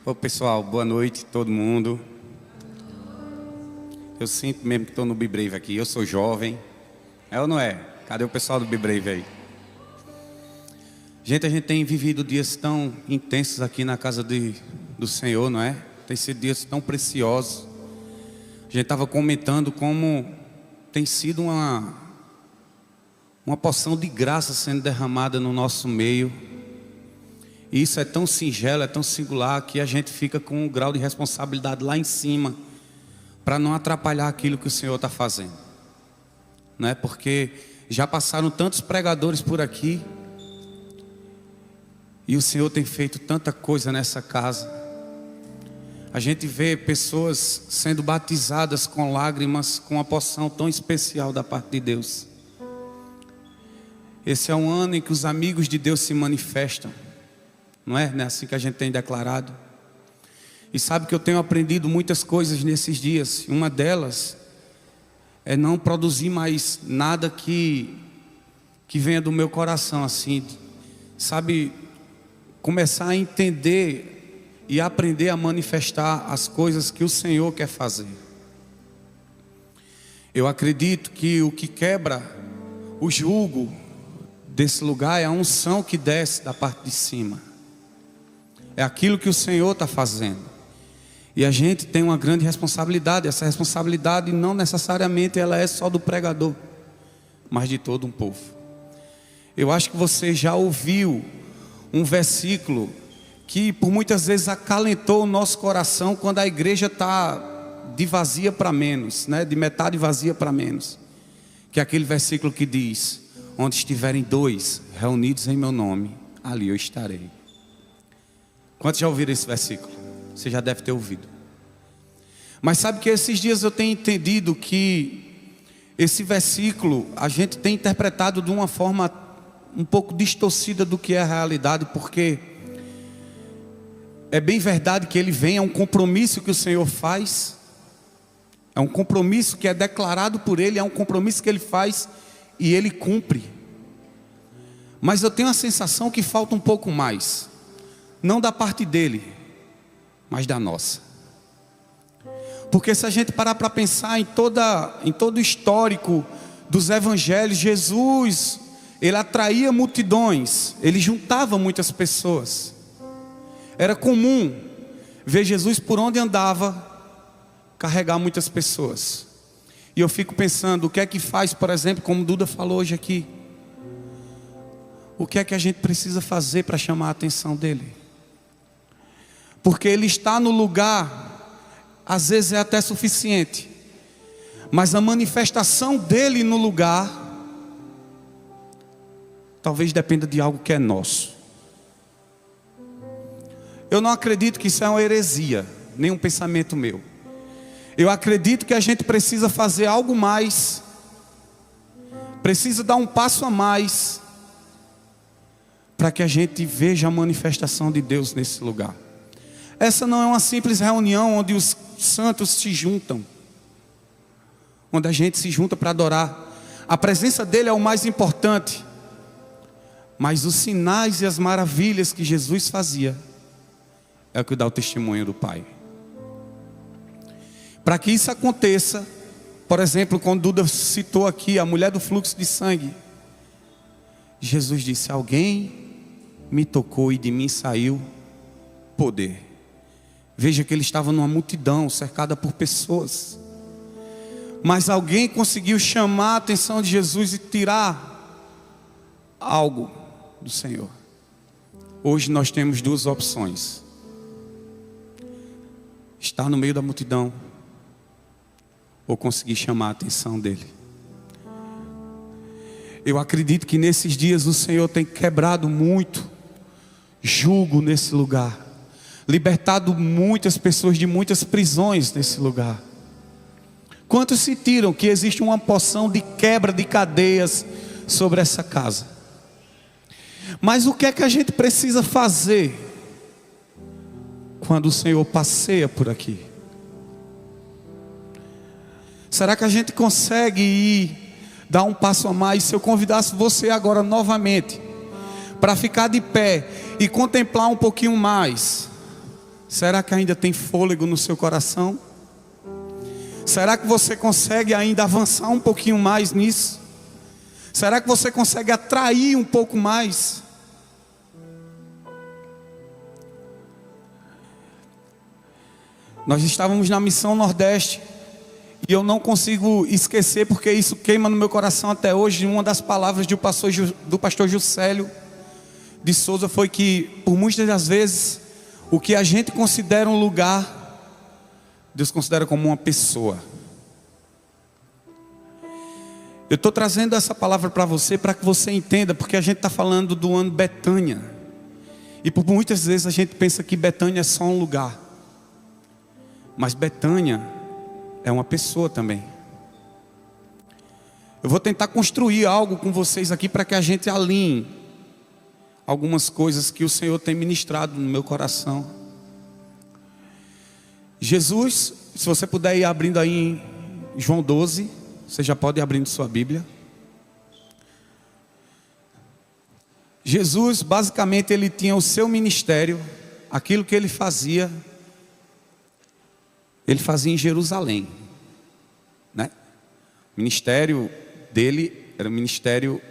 Ô pessoal, boa noite todo mundo. Eu sinto mesmo que estou no Be Brave aqui. Eu sou jovem. É ou não é? Cadê o pessoal do Be Brave aí? Gente, a gente tem vivido dias tão intensos aqui na casa do Senhor, não é? Tem sido dias tão preciosos. A gente estava comentando como tem sido uma porção de graça sendo derramada no nosso meio. E isso é tão singelo, é tão singular, que a gente fica com um grau de responsabilidade lá em cima, para não atrapalhar aquilo que o Senhor está fazendo, não é? Porque já passaram tantos pregadores por aqui, e o Senhor tem feito tanta coisa nessa casa. A gente vê pessoas sendo batizadas com lágrimas, com uma porção tão especial da parte de Deus. Esse é um ano em que os amigos de Deus se manifestam. Não é assim que a gente tem declarado? E sabe que eu tenho aprendido muitas coisas nesses dias. E uma delas é não produzir mais nada que venha do meu coração, assim. Sabe, começar a entender e aprender a manifestar as coisas que o Senhor quer fazer. Eu acredito que o que quebra o jugo desse lugar é a unção que desce da parte de cima. É aquilo que o Senhor está fazendo. E a gente tem uma grande responsabilidade. Essa responsabilidade não necessariamente ela é só do pregador, mas de todo um povo. Eu acho que você já ouviu um versículo que por muitas vezes acalentou o nosso coração quando a igreja está de vazia para menos, né? De metade vazia para menos. Que é aquele versículo que diz: onde estiverem dois reunidos em meu nome, ali eu estarei. Quantos já ouviram esse versículo? Você já deve ter ouvido. Mas sabe que esses dias eu tenho entendido que esse versículo a gente tem interpretado de uma forma um pouco distorcida do que é a realidade, porque é bem verdade que ele vem, é um compromisso que o Senhor faz, é um compromisso que é declarado por Ele, é um compromisso que Ele faz e Ele cumpre. Mas eu tenho a sensação que falta um pouco mais. Não da parte dele, mas da nossa. Porque se a gente parar para pensar em todo o histórico dos evangelhos, Jesus, ele atraía multidões, ele juntava muitas pessoas. Era comum ver Jesus por onde andava, carregar muitas pessoas. E eu fico pensando, o que é que faz, por exemplo, como Duda falou hoje aqui, o que é que a gente precisa fazer para chamar a atenção dele? Porque ele está no lugar, às vezes é até suficiente, mas a manifestação dele no lugar talvez dependa de algo que é nosso. Eu não acredito que isso é uma heresia, nem um pensamento meu. Eu acredito que a gente precisa fazer algo mais, precisa dar um passo a mais, para que a gente veja a manifestação de Deus nesse lugar. Essa não é uma simples reunião onde os santos se juntam, onde a gente se junta para adorar. A presença dele é o mais importante, mas os sinais e as maravilhas que Jesus fazia é o que dá o testemunho do Pai. Para que isso aconteça, por exemplo, quando Duda citou aqui a mulher do fluxo de sangue, Jesus disse: alguém me tocou e de mim saiu poder. Veja que ele estava numa multidão, cercada por pessoas, mas alguém conseguiu chamar a atenção de Jesus e tirar algo do Senhor. Hoje nós temos duas opções: estar no meio da multidão, ou conseguir chamar a atenção dele. Eu acredito que nesses dias o Senhor tem quebrado muito jugo nesse lugar, libertado muitas pessoas de muitas prisões nesse lugar. Quantos sentiram que existe uma porção de quebra de cadeias sobre essa casa? Mas o que é que a gente precisa fazer quando o Senhor passeia por aqui? Será que a gente consegue ir dar um passo a mais. Se eu convidasse você agora novamente para ficar de pé e contemplar um pouquinho mais, será que ainda tem fôlego no seu coração? Será que você consegue ainda avançar um pouquinho mais nisso? Será que você consegue atrair um pouco mais? Nós estávamos na Missão Nordeste e eu não consigo esquecer, porque isso queima no meu coração até hoje. Uma das palavras do pastor Juscelio de Souza foi que, por muitas das vezes, o que a gente considera um lugar, Deus considera como uma pessoa. Eu estou trazendo essa palavra para você, para que você entenda, porque a gente está falando do ano Betânia. E por muitas vezes a gente pensa que Betânia é só um lugar. Mas Betânia é uma pessoa também. Eu vou tentar construir algo com vocês aqui para que a gente alinhe algumas coisas que o Senhor tem ministrado no meu coração. Jesus, se você puder ir abrindo aí em João 12, você já pode ir abrindo sua Bíblia. Jesus, basicamente, ele tinha o seu ministério, aquilo que ele fazia em Jerusalém, né? O ministério dele era um ministério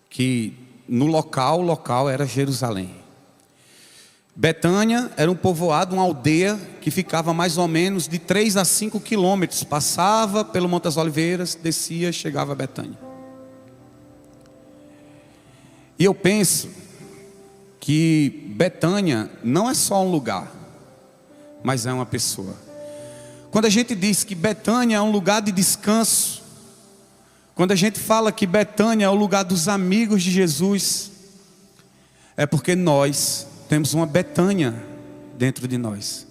que o local era Jerusalém. Betânia era um povoado, uma aldeia que ficava mais ou menos de 3 a 5 quilômetros. Passava pelo Monte das Oliveiras, descia, chegava a Betânia. E eu penso que Betânia não é só um lugar, mas é uma pessoa. Quando a gente diz que Betânia é um lugar de descanso, quando a gente fala que Betânia é o lugar dos amigos de Jesus, é porque nós temos uma Betânia dentro de nós.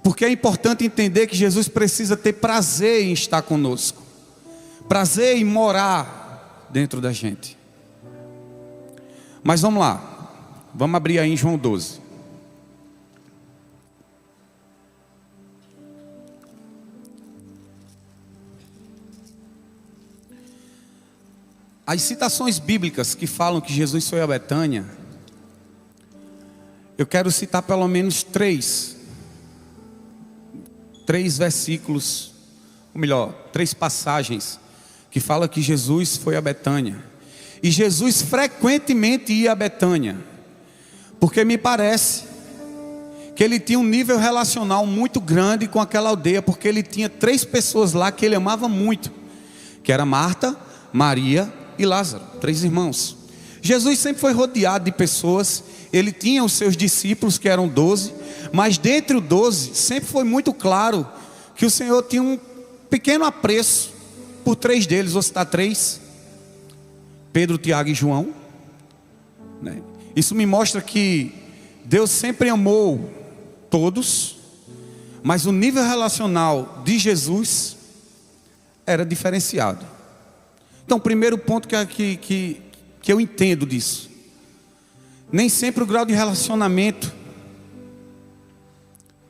Porque é importante entender que Jesus precisa ter prazer em estar conosco, prazer em morar dentro da gente. Mas vamos lá, vamos abrir aí em João 12. As citações bíblicas que falam que Jesus foi a Betânia, eu quero citar pelo menos três versículos, ou melhor, 3 passagens que falam que Jesus foi a Betânia. E Jesus frequentemente ia a Betânia, porque me parece que ele tinha um nível relacional muito grande com aquela aldeia, porque ele tinha 3 pessoas lá que ele amava muito, que era Marta, Maria e Lázaro, 3 irmãos. Jesus sempre foi rodeado de pessoas. Ele tinha os seus discípulos, que eram 12, mas dentre os 12, sempre foi muito claro que o Senhor tinha um pequeno apreço por 3 deles. Vou citar 3: Pedro, Tiago e João, né? Isso me mostra que Deus sempre amou todos, mas o nível relacional de Jesus era diferenciado. Então, o primeiro ponto que eu entendo disso: nem sempre o grau de relacionamento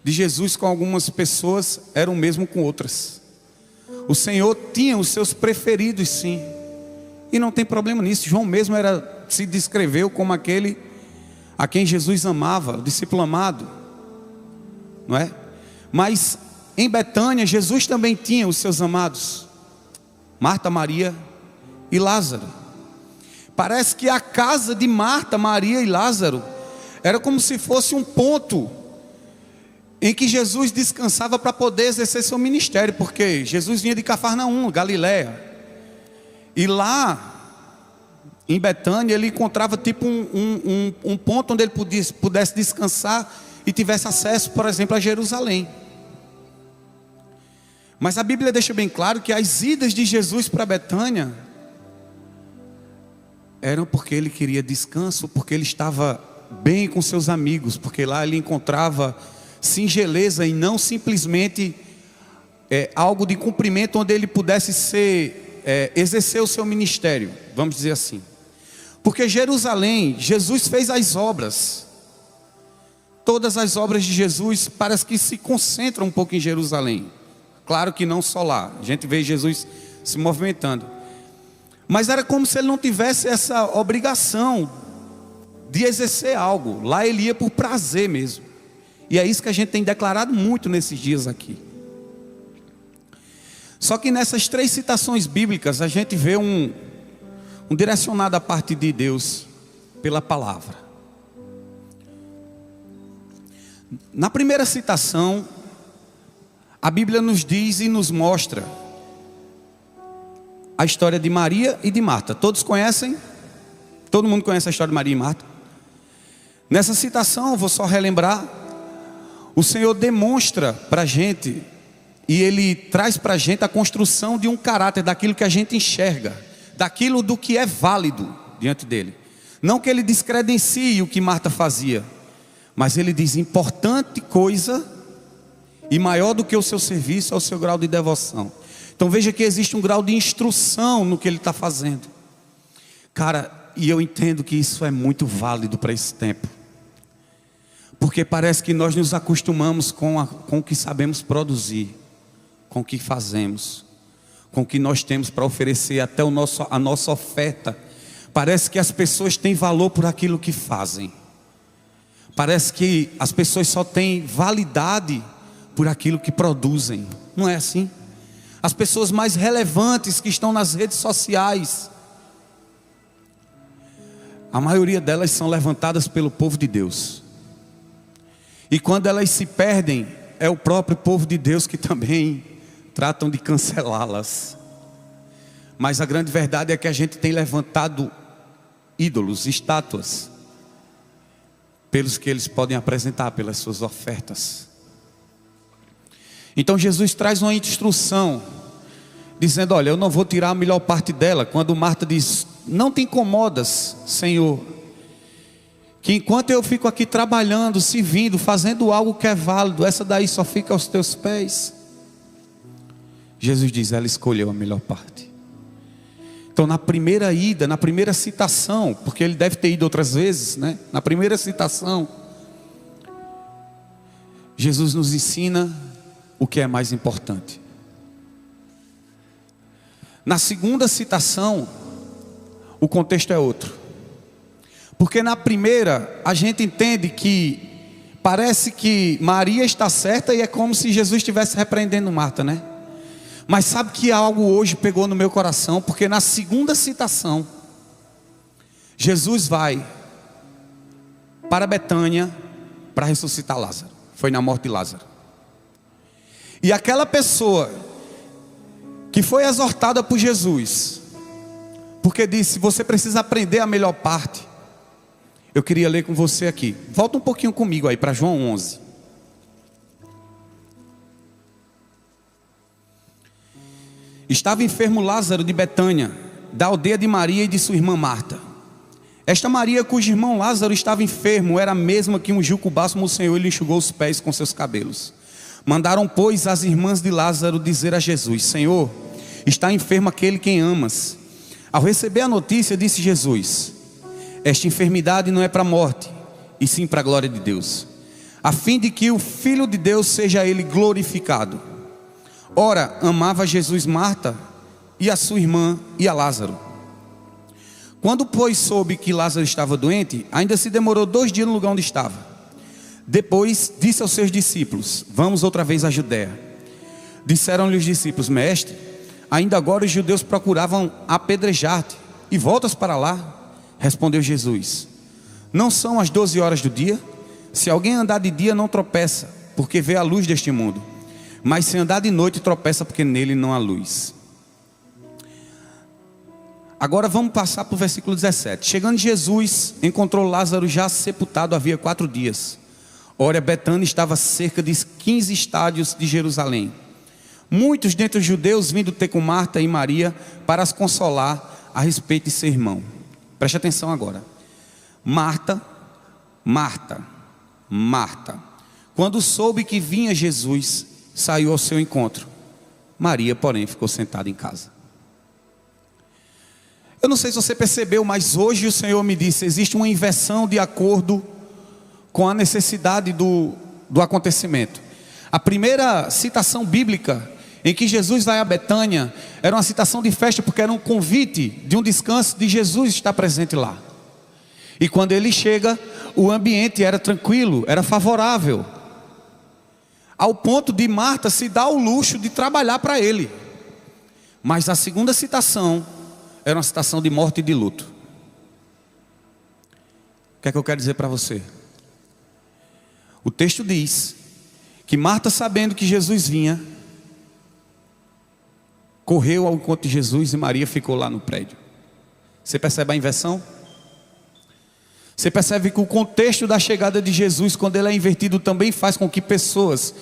de Jesus com algumas pessoas era o mesmo com outras. O Senhor tinha os seus preferidos, sim, e não tem problema nisso. João mesmo se descreveu como aquele a quem Jesus amava, o discípulo amado, não é? Mas em Betânia, Jesus também tinha os seus amados, Marta, Maria e Lázaro. Parece que a casa de Marta, Maria e Lázaro era como se fosse um ponto em que Jesus descansava para poder exercer seu ministério, porque Jesus vinha de Cafarnaum, Galiléia, e lá em Betânia ele encontrava tipo um ponto onde ele pudesse descansar e tivesse acesso, por exemplo, a Jerusalém. Mas a Bíblia deixa bem claro que as idas de Jesus para Betânia eram porque ele queria descanso, porque ele estava bem com seus amigos, porque lá ele encontrava singeleza e não simplesmente algo de cumprimento onde ele pudesse exercer o seu ministério, vamos dizer assim. Porque Jerusalém, Jesus fez as obras, todas as obras de Jesus parece que se concentram um pouco em Jerusalém. Claro que não só lá, a gente vê Jesus se movimentando, Mas era como se ele não tivesse essa obrigação de exercer algo. Lá ele ia por prazer mesmo. E é isso que a gente tem declarado muito nesses dias aqui. Só que nessas 3 citações bíblicas a gente vê um direcionado da parte de Deus pela palavra. Na primeira citação, a Bíblia nos diz e nos mostra a história de Maria e de Marta. Todos conhecem? Todo mundo conhece a história de Maria e Marta? Nessa citação, eu vou só relembrar, o Senhor demonstra para a gente, e Ele traz para a gente a construção de um caráter, daquilo que a gente enxerga, daquilo do que é válido diante dEle. Não que Ele descredencie o que Marta fazia, mas Ele diz, importante coisa e maior do que o seu serviço é o seu grau de devoção. Então veja que existe um grau de instrução no que Ele está fazendo. Cara, e eu entendo que isso é muito válido para esse tempo. Porque parece que nós nos acostumamos com o que sabemos produzir, com o que fazemos, com o que nós temos para oferecer, até a nossa oferta. Parece que as pessoas têm valor por aquilo que fazem. Parece que as pessoas só têm validade por aquilo que produzem. Não é assim? As pessoas mais relevantes que estão nas redes sociais, a maioria delas são levantadas pelo povo de Deus. E quando elas se perdem, é o próprio povo de Deus que também tratam de cancelá-las. Mas a grande verdade é que a gente tem levantado ídolos, estátuas, pelos que eles podem apresentar, pelas suas ofertas. Então Jesus traz uma instrução, dizendo, olha, eu não vou tirar a melhor parte dela. Quando Marta diz, não te incomodas, Senhor, que enquanto eu fico aqui trabalhando, servindo, fazendo algo que é válido, essa daí só fica aos teus pés. Jesus diz, ela escolheu a melhor parte. Então na primeira ida, na primeira citação, porque ele deve ter ido outras vezes, né? Na primeira citação, Jesus nos ensina o que é mais importante. Na segunda citação, o contexto é outro. Porque na primeira, a gente entende que parece que Maria está certa e é como se Jesus estivesse repreendendo Marta, né? Mas sabe que algo hoje pegou no meu coração, porque na segunda citação, Jesus vai para Betânia para ressuscitar Lázaro. Foi na morte de Lázaro. E aquela pessoa que foi exortada por Jesus, porque disse, você precisa aprender a melhor parte. Eu queria ler com você aqui. Volta um pouquinho comigo aí para João 11. Estava enfermo Lázaro de Betânia, da aldeia de Maria e de sua irmã Marta. Esta Maria, cujo irmão Lázaro estava enfermo, era a mesma que ungiu com o bálsamo do Senhor e lhe enxugou os pés com seus cabelos. Mandaram, pois, as irmãs de Lázaro dizer a Jesus, Senhor, está enfermo aquele quem amas. Ao receber a notícia, disse Jesus, esta enfermidade não é para a morte, e sim para a glória de Deus, a fim de que o Filho de Deus seja ele glorificado. Ora, amava Jesus Marta e a sua irmã e a Lázaro. Quando, pois, soube que Lázaro estava doente, ainda se demorou 2 dias no lugar onde estava. Depois disse aos seus discípulos, vamos outra vez à Judéia. Disseram-lhe os discípulos, mestre, ainda agora os judeus procuravam apedrejar-te, e voltas para lá? Respondeu Jesus, não são as 12 horas do dia? Se alguém andar de dia não tropeça, porque vê a luz deste mundo. Mas se andar de noite tropeça, porque nele não há luz. Agora vamos passar para o versículo 17. Chegando Jesus, encontrou Lázaro já sepultado havia 4 dias. Ora, Betânia estava a cerca de 15 estádios de Jerusalém. Muitos dentre os judeus vindo ter com Marta e Maria para as consolar a respeito de seu irmão. Preste atenção agora. Marta, quando soube que vinha Jesus, saiu ao seu encontro. Maria, porém, ficou sentada em casa. Eu não sei se você percebeu, mas hoje o Senhor me disse, existe uma inversão de acordo com a necessidade do acontecimento. A primeira citação bíblica, em que Jesus vai a Betânia, era uma citação de festa, porque era um convite de um descanso de Jesus estar presente lá. E quando ele chega, o ambiente era tranquilo, era favorável, ao ponto de Marta se dar o luxo de trabalhar para ele. Mas a segunda citação era uma citação de morte e de luto. O que é que eu quero dizer para você? O texto diz que Marta, sabendo que Jesus vinha, correu ao encontro de Jesus, e Maria ficou lá no prédio. Você percebe a inversão? Você percebe que o contexto da chegada de Jesus, quando ele é invertido, também faz com que pessoas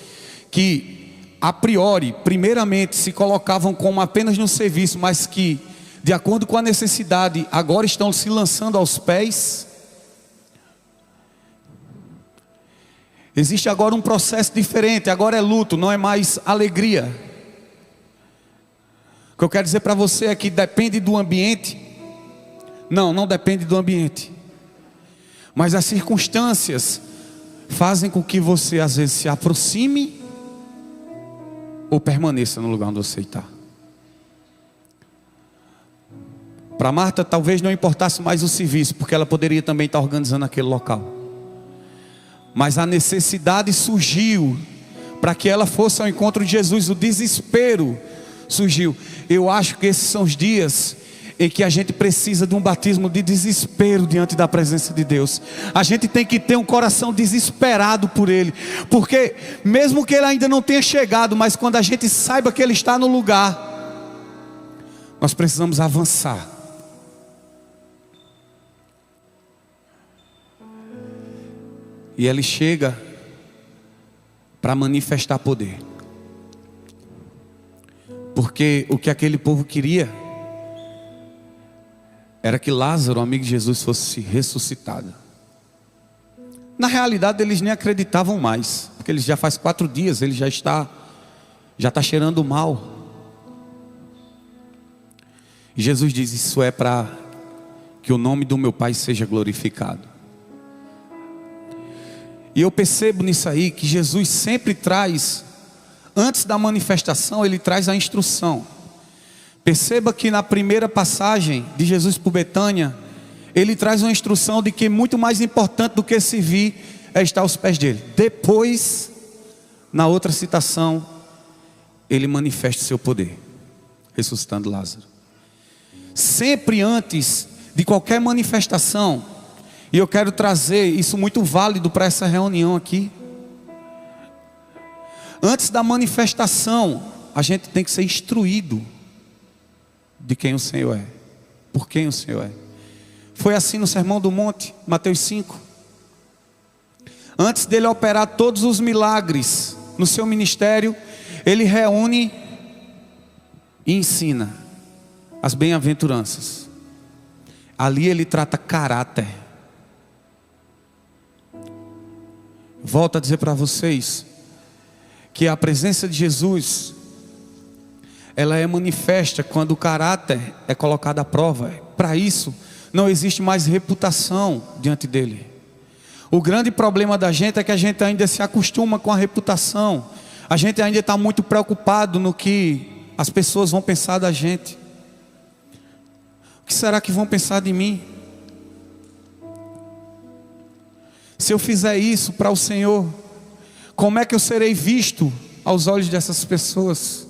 que a priori, primeiramente, se colocavam como apenas no serviço, mas que, de acordo com a necessidade, agora estão se lançando aos pés. Existe agora um processo diferente, agora é luto, não é mais alegria. O que eu quero dizer para você é que depende do ambiente. Não depende do ambiente. Mas as circunstâncias fazem com que você às vezes se aproxime ou permaneça no lugar onde você está. Para Marta talvez não importasse mais o serviço, porque ela poderia também estar organizando aquele local. Mas a necessidade surgiu para que ela fosse ao encontro de Jesus. O desespero surgiu. Eu acho que esses são os dias em que a gente precisa de um batismo de desespero diante da presença de Deus. A gente tem que ter um coração desesperado por Ele, porque mesmo que Ele ainda não tenha chegado, mas quando a gente saiba que Ele está no lugar, nós precisamos avançar. E Ele chega para manifestar poder, porque o que aquele povo queria era que Lázaro, amigo de Jesus, fosse ressuscitado. Na realidade eles nem acreditavam mais, porque ele já faz 4 dias, ele já está cheirando mal. E Jesus diz: isso é para que o nome do meu Pai seja glorificado. E eu percebo nisso aí que Jesus sempre traz, antes da manifestação, ele traz a instrução. Perceba que na primeira passagem de Jesus por Betânia, ele traz uma instrução de que muito mais importante do que servir é estar aos pés dele. Depois, na outra citação, ele manifesta o seu poder, ressuscitando Lázaro. Sempre antes de qualquer manifestação, e eu quero trazer isso muito válido para essa reunião aqui. Antes da manifestação, a gente tem que ser instruído de quem o Senhor é, por quem o Senhor é. Foi assim no Sermão do Monte, Mateus 5. Antes dele operar todos os milagres no seu ministério, ele reúne e ensina as bem-aventuranças. Ali ele trata caráter. Volto a dizer para vocês que a presença de Jesus, ela é manifesta quando o caráter é colocado à prova. Para isso, não existe mais reputação diante dele. O grande problema da gente é que a gente ainda se acostuma com a reputação. A gente ainda está muito preocupado no que as pessoas vão pensar da gente. O que será que vão pensar de mim? Se eu fizer isso para o Senhor, como é que eu serei visto aos olhos dessas pessoas?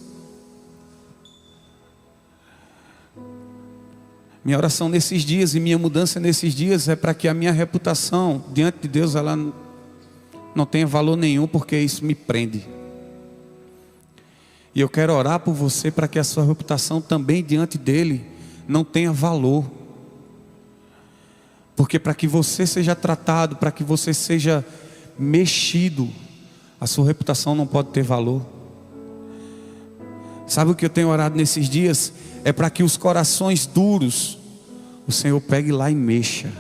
Minha oração nesses dias e minha mudança nesses dias é para que a minha reputação diante de Deus, ela não tenha valor nenhum, porque isso me prende. E eu quero orar por você para que a sua reputação também diante dele não tenha valor. Porque para que você seja tratado, para que você seja mexido, a sua reputação não pode ter valor. Sabe o que eu tenho orado nesses dias? É para que os corações duros, o Senhor pegue lá e mexa.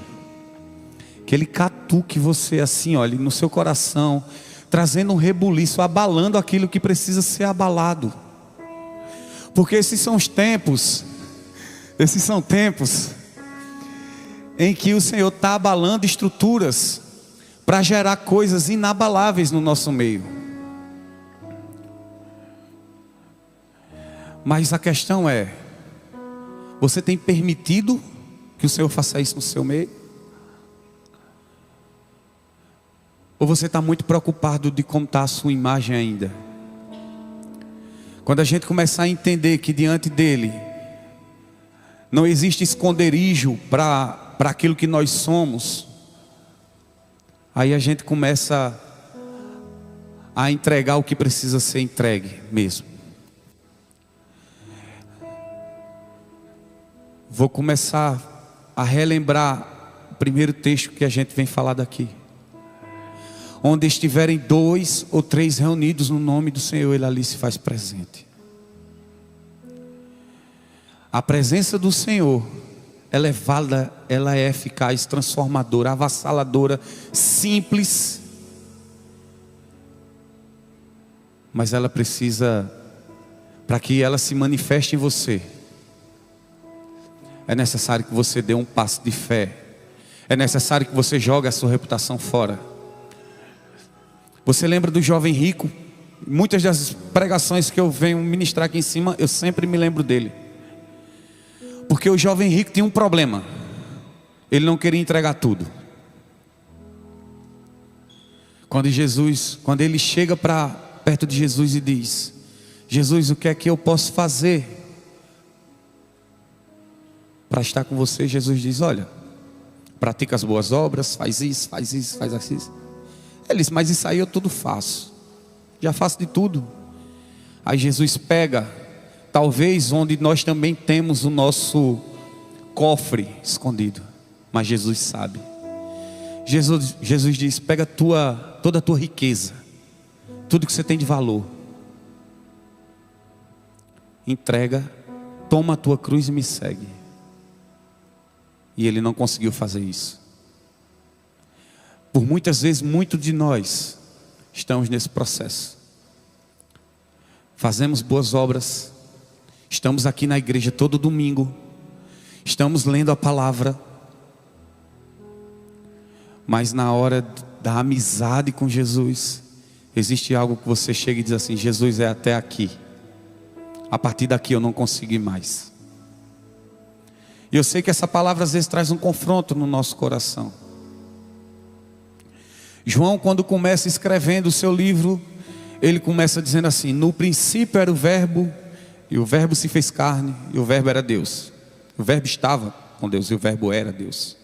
Que Ele catuque você assim, olha, no seu coração, trazendo um rebuliço, abalando aquilo que precisa ser abalado. Porque esses são tempos em que o Senhor está abalando estruturas para gerar coisas inabaláveis no nosso meio. Mas a questão é: você tem permitido que o Senhor faça isso no seu meio? Ou você está muito preocupado de como está a sua imagem ainda? Quando a gente começar a entender que diante dele não existe esconderijo para aquilo que nós somos, aí a gente começa a entregar o que precisa ser entregue mesmo. Vou começar a relembrar o primeiro texto que a gente vem falar daqui. Onde estiverem 2 ou 3 reunidos no nome do Senhor, Ele ali se faz presente. A presença do Senhor, ela é válida, ela é eficaz, transformadora, avassaladora, simples. Mas ela precisa, para que ela se manifeste em você, é necessário que você dê um passo de fé. É necessário que você jogue a sua reputação fora. Você lembra do jovem rico? Muitas das pregações que eu venho ministrar aqui em cima, eu sempre me lembro dele. Porque o jovem rico tinha um problema. Ele não queria entregar tudo. Quando ele chega perto de Jesus e diz: Jesus, o que é que eu posso fazer para estar com você? Jesus diz: olha, pratica as boas obras, faz isso, faz isso, faz assim. Ele disse: mas isso aí eu tudo faço, já faço de tudo. Aí Jesus pega, talvez onde nós também temos o nosso cofre escondido, mas Jesus sabe. Jesus diz: pega toda a tua riqueza, tudo que você tem de valor, entrega, toma a tua cruz e me segue. E ele não conseguiu fazer isso. Por muitas vezes, muitos de nós estamos nesse processo. Fazemos boas obras, estamos aqui na igreja todo domingo, estamos lendo a palavra, mas na hora da amizade com Jesus, existe algo que você chega e diz assim: Jesus, é até aqui, a partir daqui eu não consigo ir mais. E eu sei que essa palavra às vezes traz um confronto no nosso coração. João, quando começa escrevendo o seu livro, ele começa dizendo assim: no princípio era o verbo, e o verbo se fez carne, e o verbo era Deus. O verbo estava com Deus, e o verbo era Deus.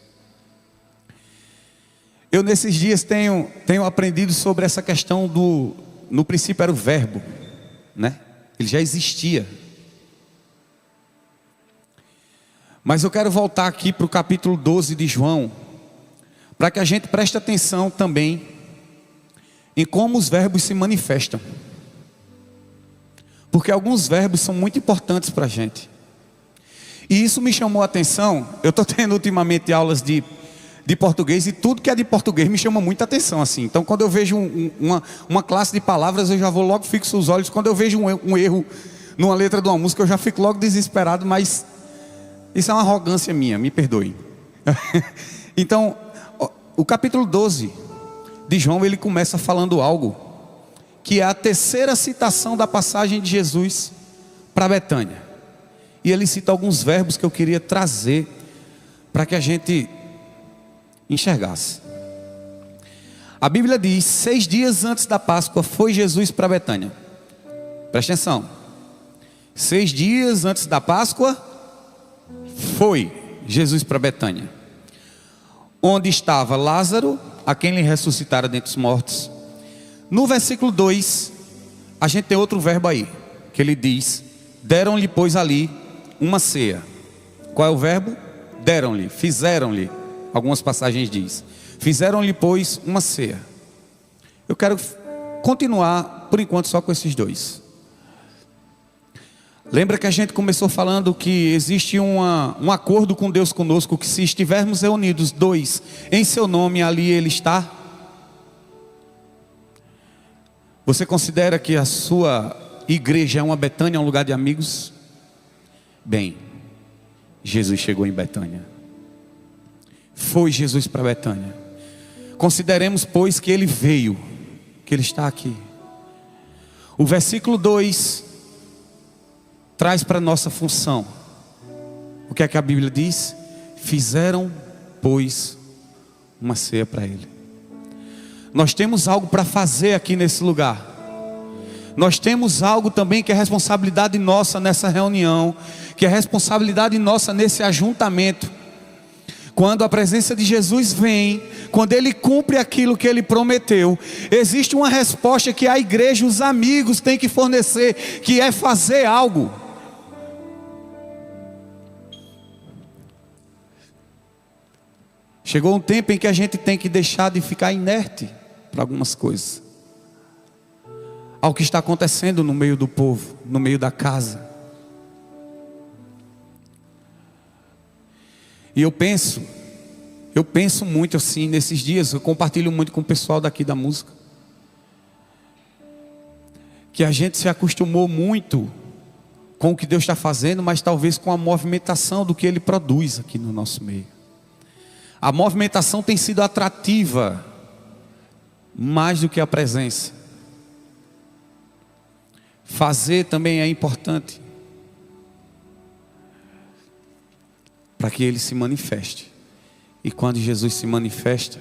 Eu nesses dias tenho aprendido sobre essa questão no princípio era o verbo, né? Ele já existia. Mas eu quero voltar aqui para o capítulo 12 de João, para que a gente preste atenção também em como os verbos se manifestam. Porque alguns verbos são muito importantes para a gente. E isso me chamou a atenção. Eu estou tendo ultimamente aulas de português, e tudo que é de português me chama muita atenção assim. Então quando eu vejo uma classe de palavras, eu já vou logo fixo os olhos. Quando eu vejo um erro numa letra de uma música, eu já fico logo desesperado. Mas isso é uma arrogância minha, me perdoe. Então o capítulo 12 de João, ele começa falando algo que é a terceira citação da passagem de Jesus para Betânia. E ele cita alguns verbos que eu queria trazer para que a gente enxergasse. A Bíblia diz: 6 dias antes da Páscoa foi Jesus para Betânia. Presta atenção. 6 dias antes da Páscoa foi Jesus para Betânia, onde estava Lázaro, a quem lhe ressuscitara dentre os mortos. No versículo 2, a gente tem outro verbo aí, que ele diz: deram-lhe pois ali uma ceia. Qual é o verbo? Deram-lhe, fizeram-lhe. Algumas passagens diz: fizeram-lhe pois uma ceia. Eu quero continuar por enquanto só com esses dois. Lembra que a gente começou falando que existe um acordo com Deus conosco, que se estivermos reunidos 2 em seu nome, ali Ele está? Você considera que a sua igreja é uma Betânia, um lugar de amigos? Bem, Jesus chegou em Betânia. Foi Jesus para Betânia. Consideremos pois que Ele veio, que Ele está aqui. O versículo 2 traz para a nossa função. O que é que a Bíblia diz? Fizeram, pois, uma ceia para Ele. Nós temos algo para fazer aqui nesse lugar. Nós temos algo também que é responsabilidade nossa nessa reunião, que é responsabilidade nossa nesse ajuntamento. Quando a presença de Jesus vem, quando Ele cumpre aquilo que Ele prometeu, existe uma resposta que a igreja, os amigos têm que fornecer, que é fazer algo. Chegou um tempo em que a gente tem que deixar de ficar inerte para algumas coisas. Ao que está acontecendo no meio do povo, no meio da casa. E eu penso muito assim nesses dias, eu compartilho muito com o pessoal daqui da música, que a gente se acostumou muito com o que Deus está fazendo, mas talvez com a movimentação do que Ele produz aqui no nosso meio. A movimentação tem sido atrativa, mais do que a presença. Fazer também é importante, para que Ele se manifeste. E quando Jesus se manifesta,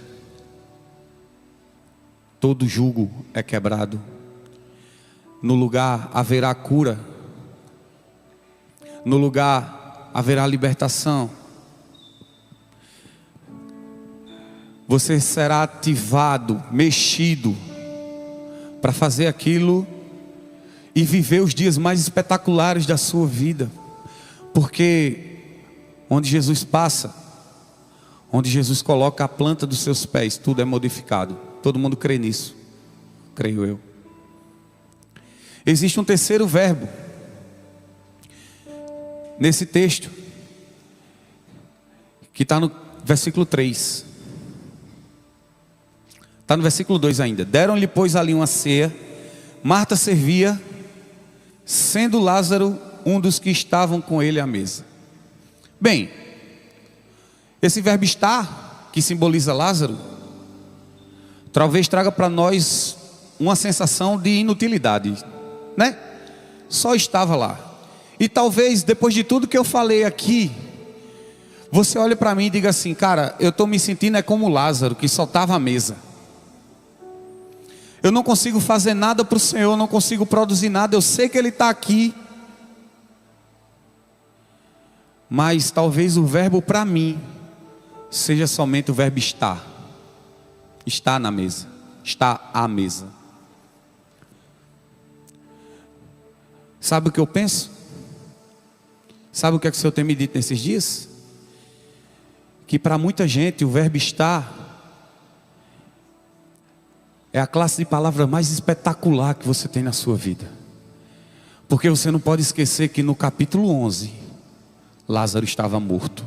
todo jugo é quebrado. No lugar haverá cura. No lugar haverá libertação. Você será ativado, mexido, para fazer aquilo e viver os dias mais espetaculares da sua vida. Porque onde Jesus passa, onde Jesus coloca a planta dos seus pés, tudo é modificado. Todo mundo crê nisso, creio eu. Existe um terceiro verbo nesse texto, que está no versículo 3. Está no versículo 2 ainda. Deram-lhe, pois, ali uma ceia. Marta servia, sendo Lázaro um dos que estavam com ele à mesa. Bem, esse verbo estar, que simboliza Lázaro, talvez traga para nós uma sensação de inutilidade, né? Só estava lá. E talvez, depois de tudo que eu falei aqui, você olhe para mim e diga assim: cara, eu estou me sentindo como Lázaro, que só estava à mesa. Eu não consigo fazer nada para o Senhor, não consigo produzir nada. Eu sei que Ele está aqui, mas talvez o verbo para mim seja somente o verbo estar. Estar na mesa, estar à mesa. Sabe o que eu penso? Sabe o que é que o Senhor tem me dito nesses dias? Que para muita gente o verbo estar é a classe de palavra mais espetacular que você tem na sua vida. Porque você não pode esquecer que no capítulo 11, Lázaro estava morto.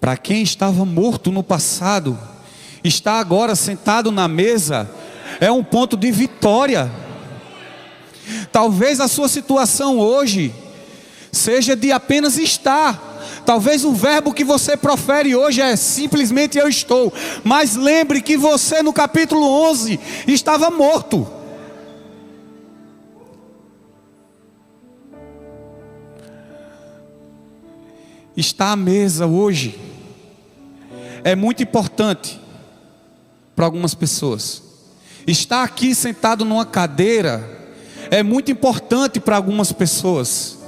Para quem estava morto no passado, está agora sentado na mesa, é um ponto de vitória. Talvez a sua situação hoje seja de apenas estar. Talvez o verbo que você profere hoje é simplesmente eu estou. Mas lembre que você no capítulo 11 estava morto. Estar à mesa hoje é muito importante para algumas pessoas. Estar aqui sentado numa cadeira é muito importante para algumas pessoas.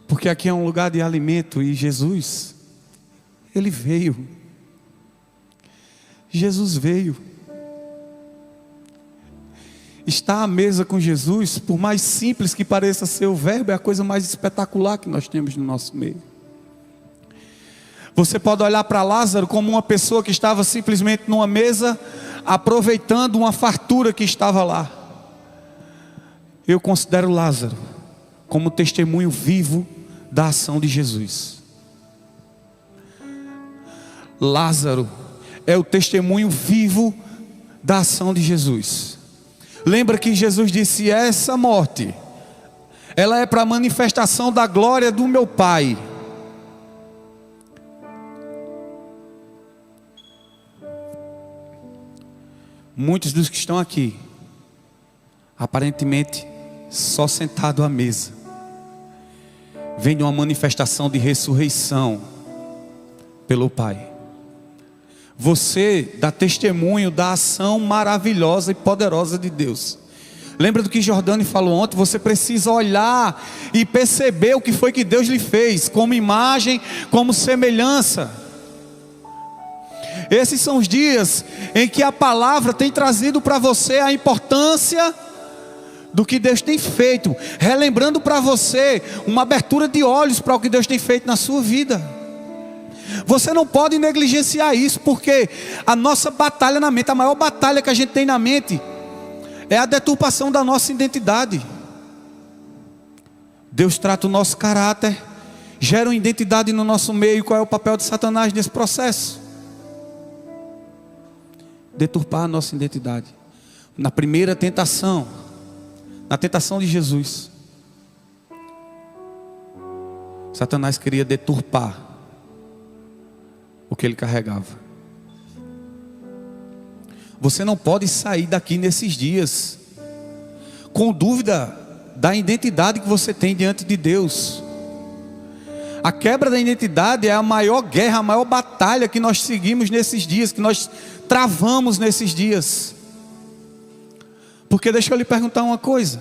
Porque aqui é um lugar de alimento e Jesus, Ele veio. Jesus veio. Estar à mesa com Jesus, por mais simples que pareça ser o verbo, é a coisa mais espetacular que nós temos no nosso meio. Você pode olhar para Lázaro como uma pessoa que estava simplesmente numa mesa, aproveitando uma fartura que estava lá. Eu considero Lázaro como testemunho vivo da ação de Jesus. Lázaro é o testemunho vivo da ação de Jesus. Lembra que Jesus disse: essa morte, ela é para a manifestação da glória do meu Pai. muitos dos que estão aqui, aparentemente só sentado à mesa, vem de uma manifestação de ressurreição pelo Pai. Você dá testemunho da ação maravilhosa e poderosa de Deus. Lembra do que Jordane falou ontem? Você precisa olhar e perceber o que foi que Deus lhe fez, como imagem, como semelhança. Esses são os dias em que a palavra tem trazido para você a importância do que Deus tem feito, relembrando para você uma abertura de olhos para o que Deus tem feito na sua vida. Você não pode negligenciar isso, porque a nossa batalha na mente, a maior batalha que a gente tem na mente, é a deturpação da nossa identidade. Deus trata o nosso caráter, gera uma identidade no nosso meio. Qual é o papel de Satanás nesse processo? Deturpar a nossa identidade. Na primeira tentação, na tentação de Jesus, Satanás queria deturpar o que ele carregava. Você não pode sair daqui nesses dias com dúvida da identidade que você tem diante de Deus. A quebra da identidade é a maior guerra, a maior batalha que nós seguimos nesses dias, que nós travamos nesses dias. Porque deixa eu lhe perguntar uma coisa.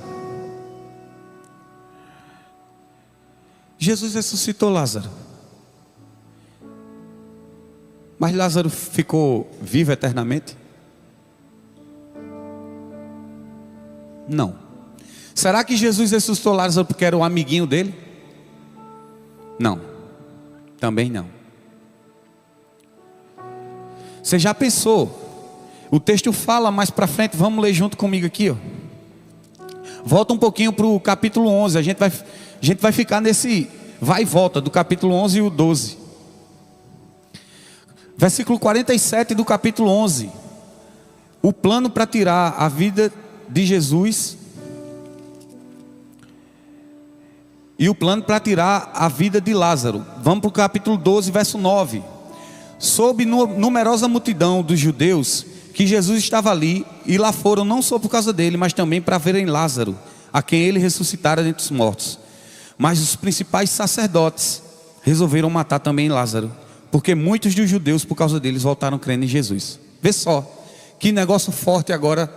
Jesus ressuscitou Lázaro, mas Lázaro ficou vivo eternamente? Não. Será que Jesus ressuscitou Lázaro porque era o amiguinho dele? Não, também não. Você já pensou? O texto fala mais para frente, vamos ler junto comigo aqui, ó. Volta um pouquinho para o capítulo 11, a gente vai ficar nesse vai e volta do capítulo 11 e o 12. Versículo 47 do capítulo 11. O plano para tirar a vida de Jesus e o plano para tirar a vida de Lázaro. Vamos para o capítulo 12, verso 9. Soube numerosa multidão dos judeus que Jesus estava ali, e lá foram não só por causa dele, mas também para verem Lázaro, a quem ele ressuscitara dentre os mortos. Mas os principais sacerdotes resolveram matar também Lázaro, porque muitos dos judeus, por causa deles, voltaram crendo em Jesus. Vê só, que negócio forte agora,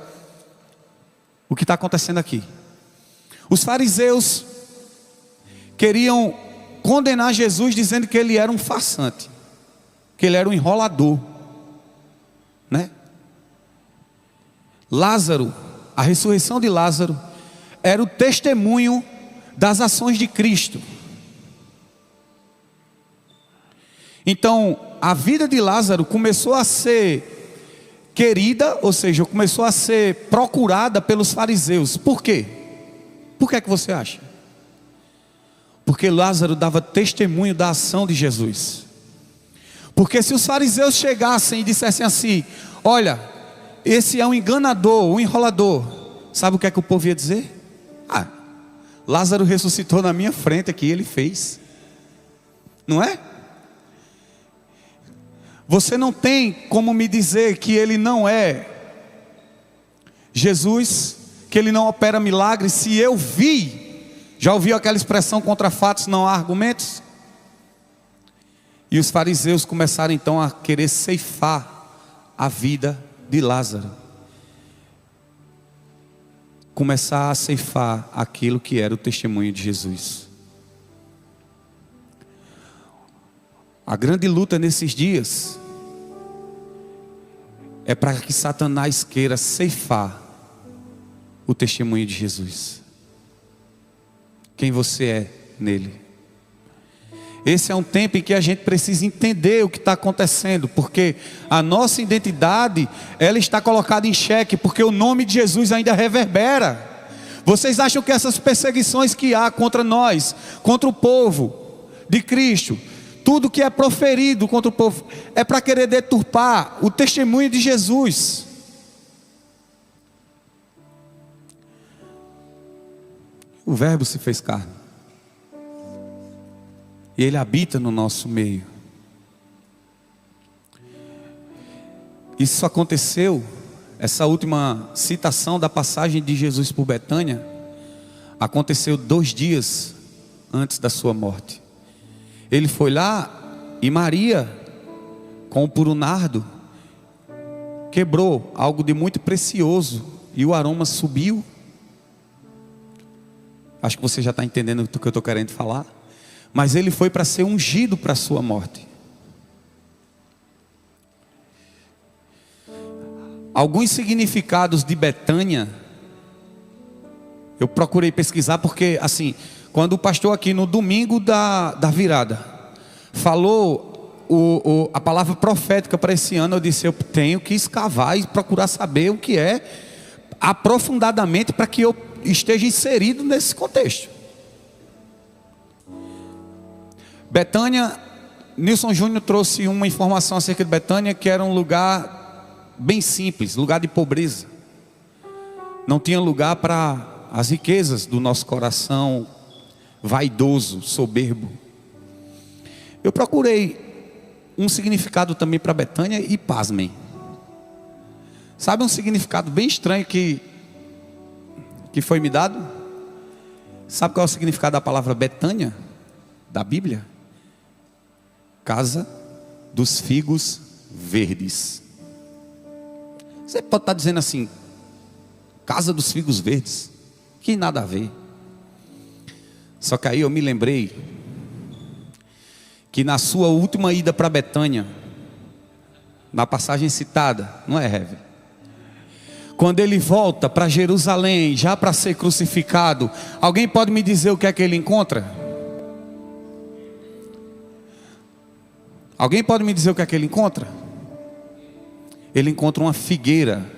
o que está acontecendo aqui. Os fariseus queriam condenar Jesus, dizendo que ele era um farsante, que ele era um enrolador, né? Lázaro, a ressurreição de Lázaro, era o testemunho das ações de Cristo. Então, a vida de Lázaro começou a ser querida, ou seja, começou a ser procurada pelos fariseus. Por quê? Por que é que você acha? Porque Lázaro dava testemunho da ação de Jesus. Porque se os fariseus chegassem e dissessem assim: olha, esse é um enganador, um enrolador, sabe o que é que o povo ia dizer? Ah, Lázaro ressuscitou na minha frente aqui, ele fez. Não é? Você não tem como me dizer que ele não é Jesus, que ele não opera milagres, se eu vi. Já ouviu aquela expressão: contra fatos não há argumentos? E os fariseus começaram então a querer ceifar a vida de Lázaro, começar a ceifar aquilo que era o testemunho de Jesus. A grande luta nesses dias é para que Satanás queira ceifar o testemunho de Jesus. Quem você é nele. Esse é um tempo em que a gente precisa entender o que está acontecendo, porque a nossa identidade, ela está colocada em xeque, porque o nome de Jesus ainda reverbera. Vocês acham que essas perseguições que há contra nós, contra o povo de Cristo, tudo que é proferido contra o povo, é para querer deturpar o testemunho de Jesus? O Verbo se fez carne, e Ele habita no nosso meio. Isso aconteceu, essa última citação da passagem de Jesus por Betânia aconteceu 2 dias antes da sua morte. Ele foi lá e Maria, com o puro nardo, quebrou algo de muito precioso e o aroma subiu. Acho que você já está entendendo o que eu estou querendo falar. Mas ele foi para ser ungido para a sua morte. Alguns significados de Betânia, eu procurei pesquisar porque, assim, quando o pastor aqui no domingo da virada falou a palavra profética para esse ano, eu disse, eu tenho que escavar e procurar saber o que é aprofundadamente para que eu esteja inserido nesse contexto. Betânia, Nilson Júnior trouxe uma informação acerca de Betânia, que era um lugar bem simples, lugar de pobreza. Não tinha lugar para as riquezas do nosso coração vaidoso, soberbo. Eu procurei um significado também para Betânia e pasmem. Sabe um significado bem estranho que foi me dado? Sabe qual é o significado da palavra Betânia, da Bíblia? Casa dos figos verdes. Você pode estar dizendo assim, casa dos figos verdes, que nada a ver. Só que aí eu me lembrei que na sua última ida para Betânia, na passagem citada, não é, Heve? Quando ele volta para Jerusalém, já para ser crucificado, alguém pode me dizer o que é que ele encontra? Alguém pode me dizer o que é que ele encontra? Ele encontra uma figueira.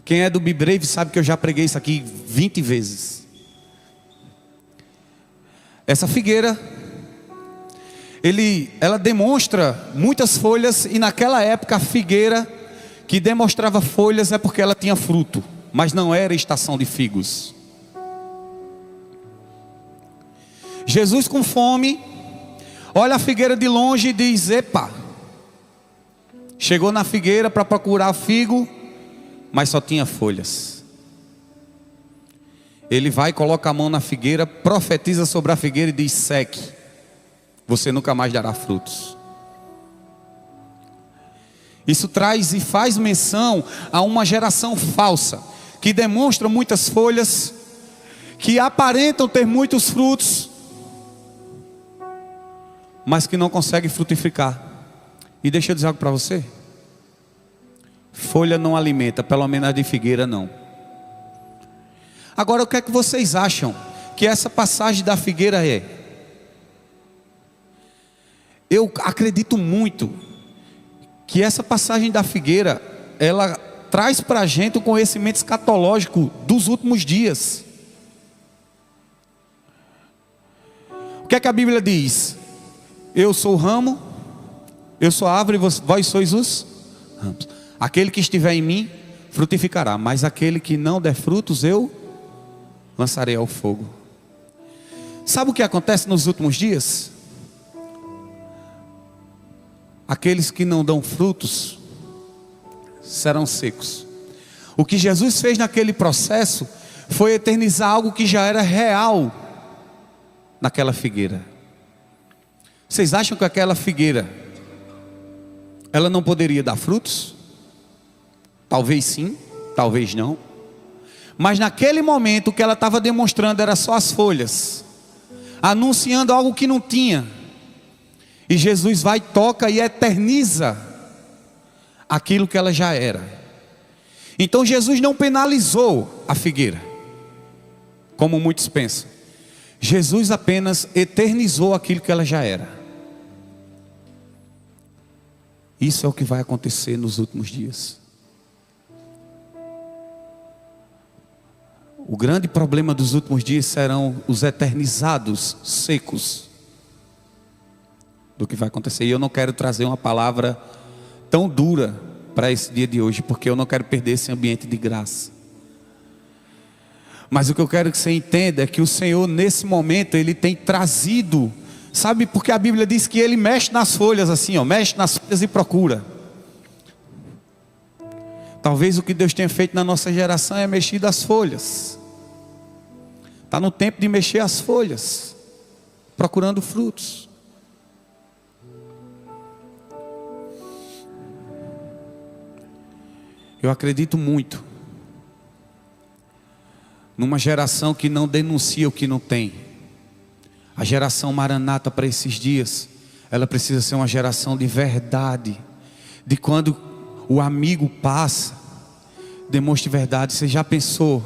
Quem é do Be Brave sabe que eu já preguei isso aqui 20 vezes. Essa figueira, ela demonstra muitas folhas, e naquela época a figueira que demonstrava folhas é porque ela tinha fruto, mas não era estação de figos. Jesus com fome, olha a figueira de longe e diz, epa, chegou na figueira para procurar figo, mas só tinha folhas. Ele vai, coloca a mão na figueira, profetiza sobre a figueira e diz, seque, você nunca mais dará frutos. Isso traz e faz menção a uma geração falsa, que demonstra muitas folhas, que aparentam ter muitos frutos, mas que não consegue frutificar. E deixa eu dizer algo para você. Folha não alimenta, pelo menos a de figueira não. Agora, o que é que vocês acham que essa passagem da figueira é? Eu acredito muito que essa passagem da figueira, ela traz para a gente o conhecimento escatológico dos últimos dias. O que é que a Bíblia diz? Eu sou o ramo, eu sou a árvore, vós sois os ramos. Aquele que estiver em mim, frutificará, mas aquele que não der frutos, eu lançarei ao fogo. Sabe o que acontece nos últimos dias? Aqueles que não dão frutos serão secos. O que Jesus fez naquele processo foi eternizar algo que já era real naquela figueira. Vocês acham que aquela figueira, ela não poderia dar frutos? Talvez sim, talvez não. Mas naquele momento o que ela estava demonstrando era só as folhas, anunciando algo que não tinha. E Jesus vai, toca e eterniza aquilo que ela já era. Então Jesus não penalizou a figueira, como muitos pensam. Jesus apenas eternizou aquilo que ela já era. Isso é o que vai acontecer nos últimos dias. O grande problema dos últimos dias serão os eternizados secos do que vai acontecer. E eu não quero trazer uma palavra tão dura para esse dia de hoje, porque eu não quero perder esse ambiente de graça. Mas o que eu quero que você entenda é que o Senhor nesse momento, Ele tem trazido, sabe, porque a Bíblia diz que Ele mexe nas folhas assim, ó, mexe nas folhas e procura. Talvez o que Deus tenha feito na nossa geração é mexer as folhas. Está no tempo de mexer as folhas, procurando frutos. Eu acredito muito numa geração que não denuncia o que não tem. A geração Maranata para esses dias, ela precisa ser uma geração de verdade. De quando o amigo passa, demonstre verdade. Você já pensou?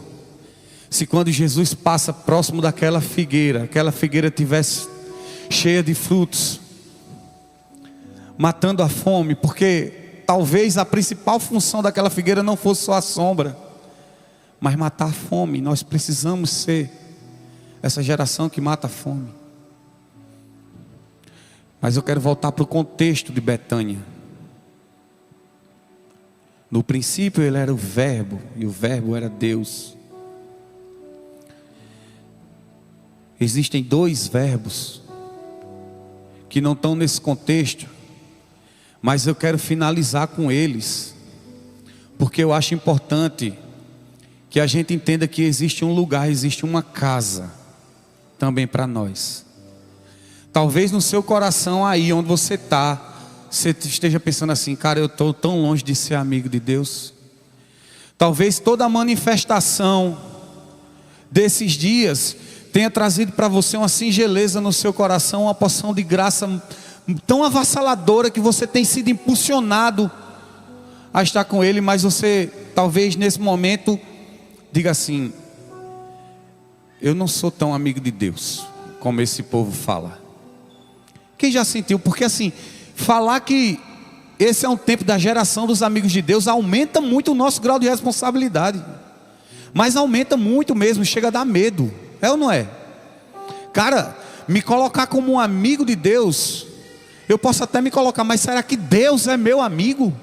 Se quando Jesus passa próximo daquela figueira, aquela figueira tivesse cheia de frutos, matando a fome, porque talvez a principal função daquela figueira não fosse só a sombra, mas matar a fome. Nós precisamos ser essa geração que mata a fome. Mas eu quero voltar para o contexto de Betânia. No princípio ele era o Verbo, e o Verbo era Deus. Existem dois verbos que não estão nesse contexto, mas eu quero finalizar com eles, porque eu acho importante que a gente entenda que existe um lugar, existe uma casa também para nós. Talvez no seu coração aí onde você está, você esteja pensando assim: cara, eu estou tão longe de ser amigo de Deus. Talvez toda a manifestação desses dias tenha trazido para você uma singeleza no seu coração, uma porção de graça tão avassaladora que você tem sido impulsionado a estar com Ele, mas você talvez nesse momento diga assim: eu não sou tão amigo de Deus como esse povo fala. Quem já sentiu? Porque assim, falar que esse é um tempo da geração dos amigos de Deus aumenta muito o nosso grau de responsabilidade, mas aumenta muito mesmo, chega a dar medo. É ou não é? Cara, me colocar como um amigo de Deus, eu posso até me colocar, mas será que Deus é meu amigo?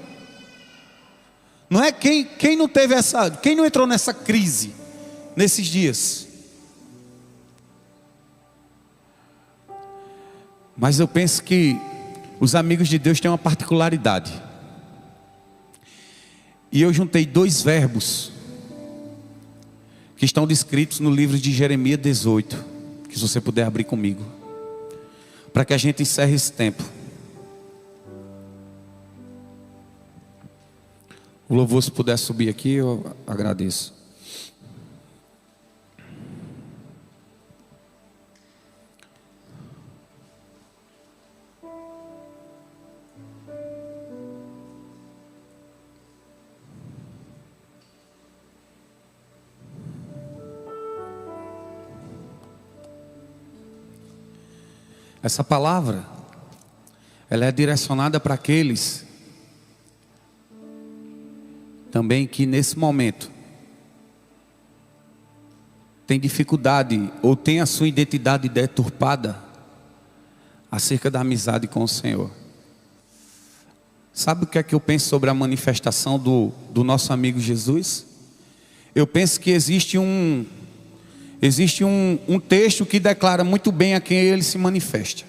Não é? Quem não teve quem não entrou nessa crise nesses dias? Mas eu penso que os amigos de Deus têm uma particularidade. E eu juntei dois verbos que estão descritos no livro de Jeremias 18, que se você puder abrir comigo, para que a gente encerre esse tempo. O louvor, se puder subir aqui, eu agradeço. Essa palavra, ela é direcionada para aqueles também que nesse momento tem dificuldade ou tem a sua identidade deturpada acerca da amizade com o Senhor. Sabe o que é que eu penso sobre a manifestação do nosso amigo Jesus? Eu penso que existe um texto que declara muito bem a quem ele se manifesta.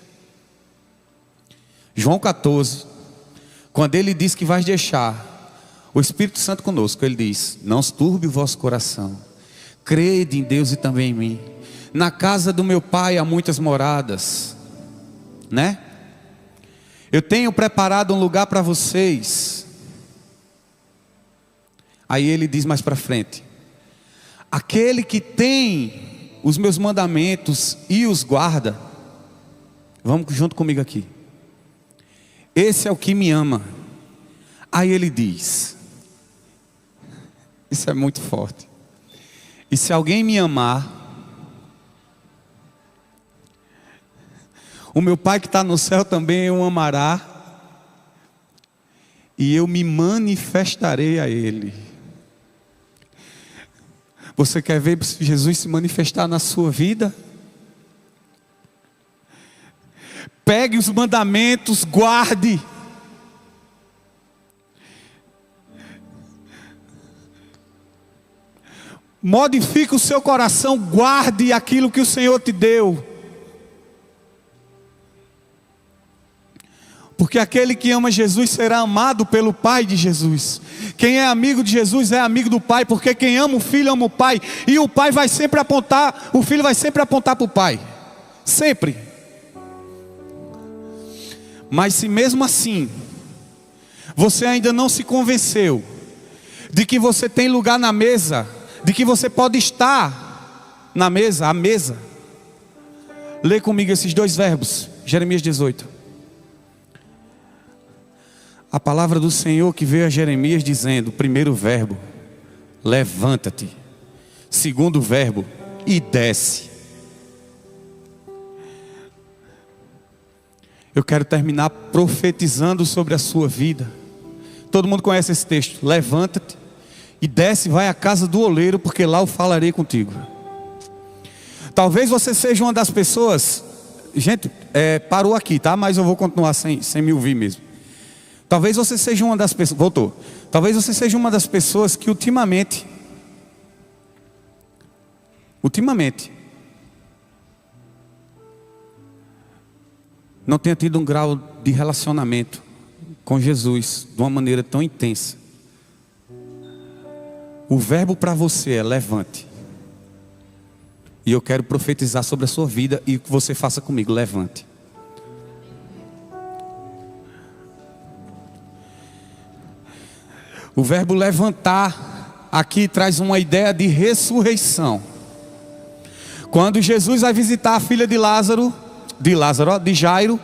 João 14, quando ele diz que vai deixar o Espírito Santo conosco, ele diz: não se turbe o vosso coração, crede em Deus e também em mim. Na casa do meu Pai há muitas moradas, né? Eu tenho preparado um lugar para vocês. Aí ele diz mais para frente: aquele que tem os meus mandamentos e os guarda, vamos junto comigo aqui, esse é o que me ama. Aí ele diz, isso é muito forte: e se alguém me amar, o meu Pai que está no céu também o amará, e eu me manifestarei a ele. Você quer ver Jesus se manifestar na sua vida? Pegue os mandamentos, guarde. Modifique o seu coração, guarde aquilo que o Senhor te deu. Porque Porque aquele que ama Jesus será amado pelo Pai de Jesus. Quem é amigo de Jesus é amigo do Pai, porque quem ama o Filho ama o Pai. E o Pai vai sempre apontar, o Filho vai sempre apontar para o Pai. Sempre. Mas se mesmo assim você ainda não se convenceu de que você tem lugar na mesa, de que você pode estar na mesa, à mesa, lê comigo esses dois verbos, Jeremias 18. A palavra do Senhor que veio a Jeremias dizendo, primeiro verbo, levanta-te. Segundo verbo, e desce. Eu quero terminar profetizando sobre a sua vida. Todo mundo conhece esse texto. Levanta-te e desce, vai à casa do oleiro, porque lá eu falarei contigo. Talvez você seja uma das pessoas. Gente, parou aqui, tá? Mas eu vou continuar sem me ouvir mesmo. Talvez você seja uma das pessoas. Voltou. Talvez você seja uma das pessoas que ultimamente não tenha tido um grau de relacionamento com Jesus de uma maneira tão intensa. O verbo para você é levante. E eu quero profetizar sobre a sua vida e o que você faça comigo, levante. O verbo levantar aqui traz uma ideia de ressurreição. Quando Jesus vai visitar a filha de Jairo,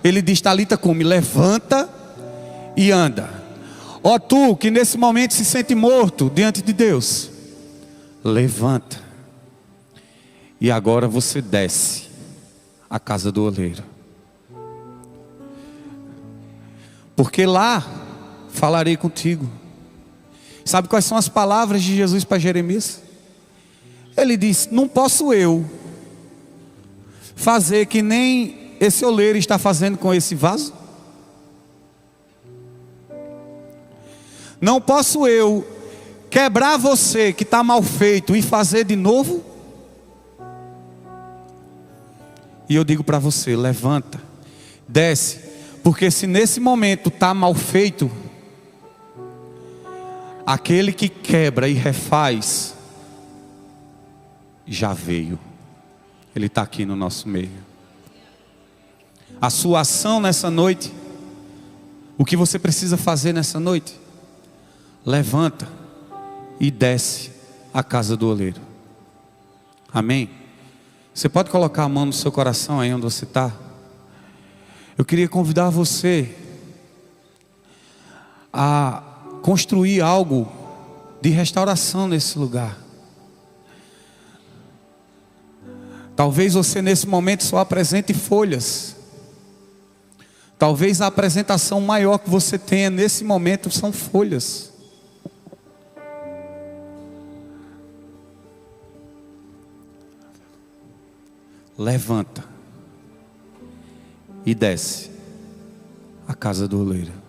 ele diz: Talita cumi, levanta e anda. Ó tu que nesse momento se sente morto diante de Deus, levanta. E agora você desce à casa do oleiro. Porque lá falarei contigo. Sabe quais são as palavras de Jesus para Jeremias? Ele diz: não posso eu fazer que nem esse oleiro está fazendo com esse vaso? Não posso eu quebrar você que está mal feito e fazer de novo? E eu digo para você, levanta, desce, porque se nesse momento está mal feito, aquele que quebra e refaz, já veio. Ele está aqui no nosso meio. A sua ação nessa noite, o que você precisa fazer nessa noite? Levanta e desce à casa do oleiro. Amém? Você pode colocar a mão no seu coração aí onde você está? Eu queria convidar você a construir algo de restauração nesse lugar. Talvez você nesse momento só apresente folhas. Talvez a apresentação maior que você tenha nesse momento são folhas. Levanta e desce à casa do oleiro.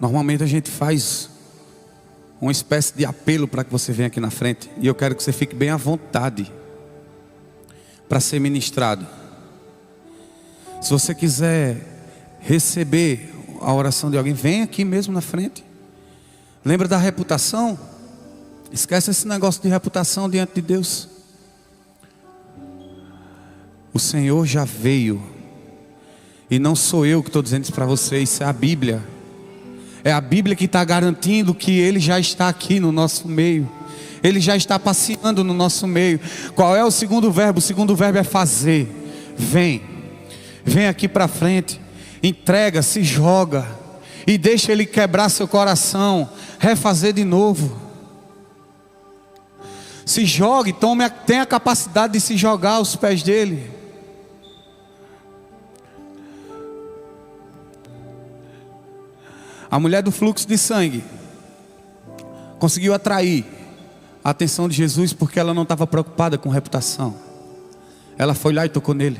Normalmente a gente faz uma espécie de apelo para que você venha aqui na frente. E eu quero que você fique bem à vontade para ser ministrado. Se você quiser receber a oração de alguém, vem aqui mesmo na frente. Lembra da reputação? Esquece esse negócio de reputação diante de Deus. O Senhor já veio. E não sou eu que estou dizendo isso para você, isso é a Bíblia. É a Bíblia que está garantindo que Ele já está aqui no nosso meio. Ele já está passeando no nosso meio. Qual é o segundo verbo? O segundo verbo é fazer. Vem aqui para frente. Entrega, se joga. E deixa Ele quebrar seu coração. Refazer de novo. Se jogue, tenha a capacidade de se jogar aos pés dEle. A mulher do fluxo de sangue, conseguiu atrair a atenção de Jesus porque ela não estava preocupada com reputação. Ela foi lá e tocou nele.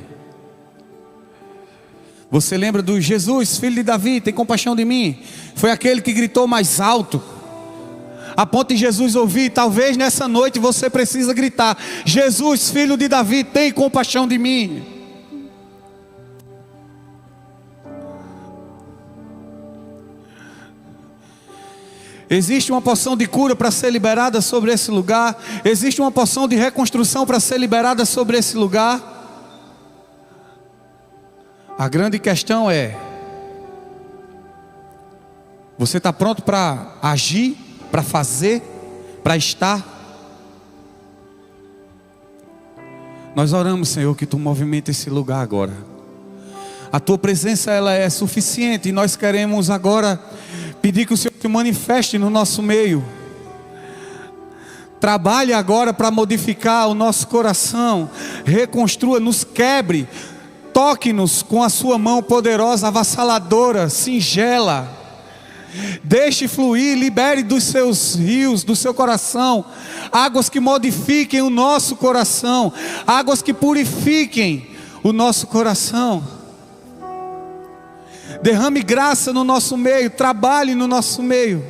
Você lembra do Jesus, filho de Davi, tem compaixão de mim? Foi aquele que gritou mais alto, a ponto de Jesus ouvir. Talvez nessa noite você precisa gritar: Jesus, filho de Davi, tem compaixão de mim. Existe uma porção de cura para ser liberada sobre esse lugar. Existe uma porção de reconstrução para ser liberada sobre esse lugar. A grande questão é: você está pronto para agir, para fazer, para estar? Nós oramos, Senhor, que Tu movimenta esse lugar agora. A Tua presença, ela é suficiente, e nós queremos agora pedir que o Senhor se manifeste no nosso meio. Trabalhe agora para modificar o nosso coração. Reconstrua, nos quebre. Toque-nos com a sua mão poderosa, avassaladora, singela. Deixe fluir, libere dos seus rios, do seu coração, águas que modifiquem o nosso coração, águas que purifiquem o nosso coração. Derrame graça no nosso meio, trabalhe no nosso meio.